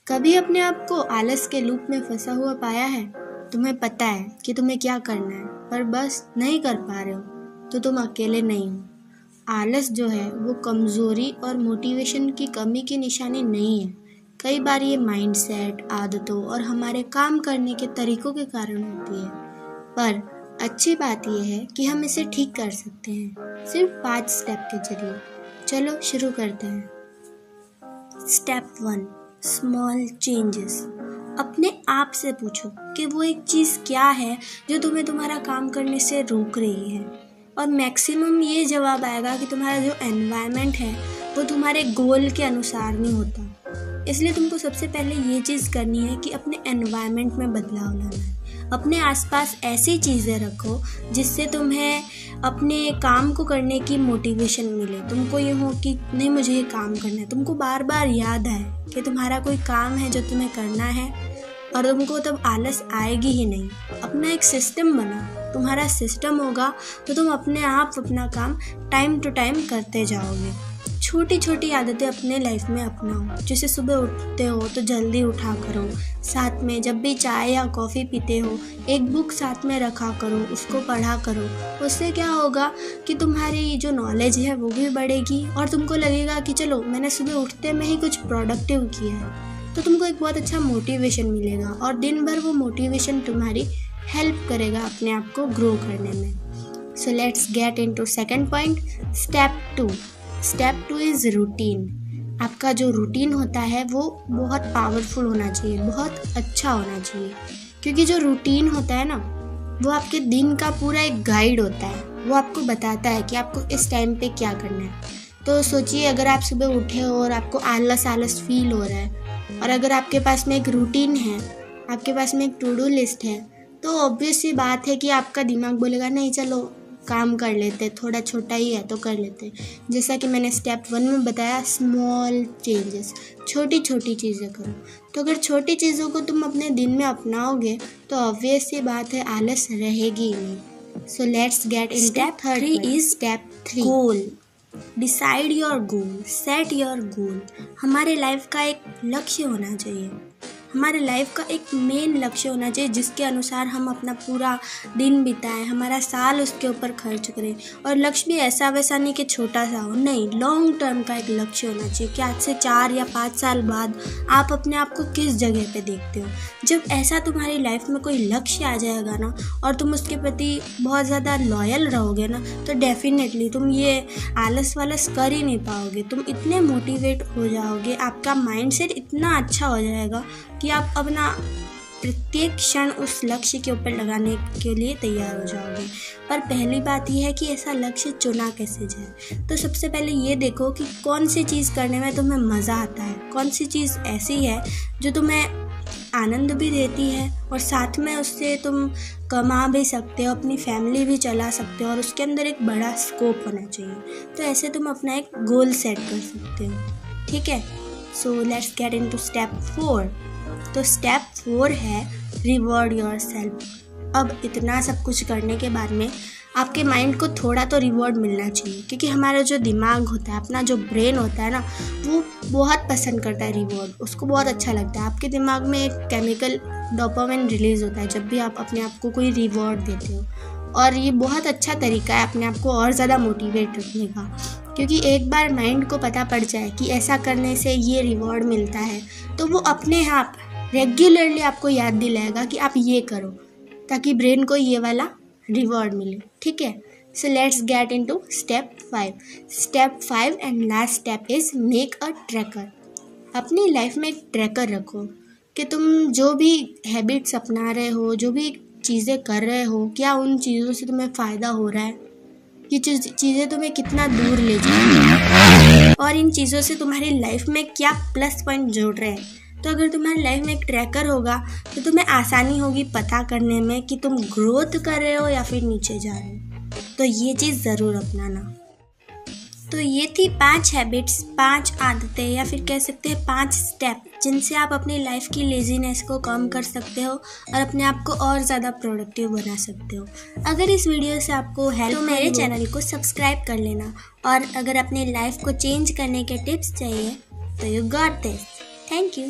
कभी अपने आप को आलस के लूप में फंसा हुआ पाया है? तुम्हें पता है कि तुम्हें क्या करना है, पर बस नहीं कर पा रहे हो, तो तुम अकेले नहीं हो। आलस जो है वो कमज़ोरी और मोटिवेशन की कमी की निशानी नहीं है। कई बार ये माइंडसेट, आदतों और हमारे काम करने के तरीकों के कारण होती है। पर अच्छी बात यह है कि हम इसे ठीक कर सकते हैं, सिर्फ 5 स्टेप के जरिए। चलो शुरू करते हैं। Step 1, small changes. अपने आप से पूछो कि वो एक चीज़ क्या है जो तुम्हें तुम्हारा काम करने से रोक रही है, और मैक्सिमम ये जवाब आएगा कि तुम्हारा जो एनवायरनमेंट है वो तुम्हारे गोल के अनुसार नहीं होता। इसलिए तुमको सबसे पहले ये चीज़ करनी है कि अपने एनवायरनमेंट में बदलाव लाना है। अपने आसपास ऐसी चीज़ें रखो जिससे तुम्हें अपने काम को करने की मोटिवेशन मिले। तुमको ये हो कि नहीं, मुझे ये काम करना है। तुमको बार बार याद आए कि तुम्हारा कोई काम है जो तुम्हें करना है, और तुमको तब आलस आएगी ही नहीं। अपना एक सिस्टम बनाओ। तुम्हारा सिस्टम होगा तो तुम अपने आप अपना काम टाइम टू टाइम करते जाओगे। छोटी छोटी आदतें अपने लाइफ में अपनाओ। जैसे सुबह उठते हो तो जल्दी उठा करो, साथ में जब भी चाय या कॉफ़ी पीते हो एक बुक साथ में रखा करो, उसको पढ़ा करो। उससे क्या होगा कि तुम्हारी जो नॉलेज है वो भी बढ़ेगी, और तुमको लगेगा कि चलो मैंने सुबह उठते में ही कुछ प्रोडक्टिव किया है। तो तुमको एक बहुत अच्छा मोटिवेशन मिलेगा, और दिन भर वो मोटिवेशन तुम्हारी हेल्प करेगा अपने आप को ग्रो करने में। So let's get into second point, step 2। Step 2 is routine. आपका जो रूटीन होता है वो बहुत पावरफुल होना चाहिए, बहुत अच्छा होना चाहिए, क्योंकि जो रूटीन होता है ना वो आपके दिन का पूरा एक गाइड होता है। वो आपको बताता है कि आपको इस टाइम पे क्या करना है। तो सोचिए, अगर आप सुबह उठे हो और आपको आलस आलस फील हो रहा है, और अगर आपके पास में एक रूटीन है, आपके पास में एक टू डू लिस्ट है, तो ऑब्वियस सी बात है कि आपका दिमाग बोलेगा नहीं चलो काम कर लेते, थोड़ा छोटा ही है तो कर लेते। जैसा कि मैंने स्टेप 1 में बताया, स्मॉल चेंजेस, छोटी छोटी चीज़ें करो। तो अगर छोटी चीज़ों को तुम अपने दिन में अपनाओगे तो ऑब्वियस सी बात है आलस रहेगी ही नहीं। So let's get in step 3 is step 3, goal. Decide your goal, set your goal. हमारे लाइफ का एक लक्ष्य होना चाहिए। हमारे लाइफ का एक मेन लक्ष्य होना चाहिए जिसके अनुसार हम अपना पूरा दिन बिताएं, हमारा साल उसके ऊपर खर्च करें। और लक्ष्य भी ऐसा वैसा नहीं कि छोटा सा हो, नहीं, लॉन्ग टर्म का एक लक्ष्य होना चाहिए कि आज से 4 या 5 साल बाद आप अपने आप को किस जगह पे देखते हो। जब ऐसा तुम्हारी लाइफ में कोई लक्ष्य आ जाएगा ना, और तुम उसके प्रति बहुत ज़्यादा लॉयल रहोगे ना, तो डेफिनेटली तुम ये आलस वालस कर ही नहीं पाओगे। तुम इतने मोटिवेट हो जाओगे, आपका माइंडसेट इतना अच्छा हो जाएगा कि आप अपना प्रत्येक क्षण उस लक्ष्य के ऊपर लगाने के लिए तैयार हो जाओगे। पर पहली बात यह है कि ऐसा लक्ष्य चुना कैसे जाए। तो सबसे पहले ये देखो कि कौन सी चीज़ करने में तुम्हें मज़ा आता है, कौन सी चीज़ ऐसी है जो तुम्हें आनंद भी देती है, और साथ में उससे तुम कमा भी सकते हो, अपनी फैमिली भी चला सकते हो, और उसके अंदर एक बड़ा स्कोप होना चाहिए। तो ऐसे तुम अपना एक गोल सेट कर सकते हो, ठीक है। So let's get into step 4। तो स्टेप 4 है रिवॉर्ड योर सेल्फ। अब इतना सब कुछ करने के बाद में आपके माइंड को थोड़ा तो रिवॉर्ड मिलना चाहिए, क्योंकि हमारा जो दिमाग होता है, अपना जो ब्रेन होता है ना, वो बहुत पसंद करता है रिवॉर्ड। उसको बहुत अच्छा लगता है। आपके दिमाग में एक केमिकल डोपामिन रिलीज़ होता है जब भी आप अपने आप को कोई रिवॉर्ड देते हो, और ये बहुत अच्छा तरीका है अपने आप को और ज़्यादा मोटिवेट रखने का। क्योंकि एक बार माइंड को पता पड़ जाए कि ऐसा करने से ये रिवॉर्ड मिलता है, तो वो अपने आप रेगुलरली आपको याद दिलाएगा कि आप ये करो, ताकि ब्रेन को ये वाला रिवॉर्ड मिले, ठीक है। So let's get into step 5। Step 5 and last step is make a tracker. अपनी लाइफ में एक ट्रैकर रखो कि तुम जो भी हैबिट्स अपना रहे हो, जो भी चीज़ें कर रहे हो, क्या उन चीज़ों से तुम्हें फ़ायदा हो रहा है, ये चीज़ें तुम्हें कितना दूर ले जा रही हैं, और इन चीज़ों से तुम्हारी लाइफ में क्या प्लस पॉइंट जोड़ रहे हैं। तो अगर तुम्हारी लाइफ में एक ट्रैकर होगा तो तुम्हें आसानी होगी पता करने में कि तुम ग्रोथ कर रहे हो या फिर नीचे जा रहे हो। तो ये चीज़ ज़रूर अपनाना। तो ये थी 5 हैबिट्स, 5 आदतें, या फिर कह सकते हैं 5 स्टेप, जिनसे आप अपनी लाइफ की लेजीनेस को कम कर सकते हो और अपने आप को और ज़्यादा प्रोडक्टिव बना सकते हो। अगर इस वीडियो से आपको हेल्प, तो मेरे चैनल को सब्सक्राइब कर लेना। और अगर अपनी लाइफ को चेंज करने के टिप्स चाहिए तो you got this. Thank you.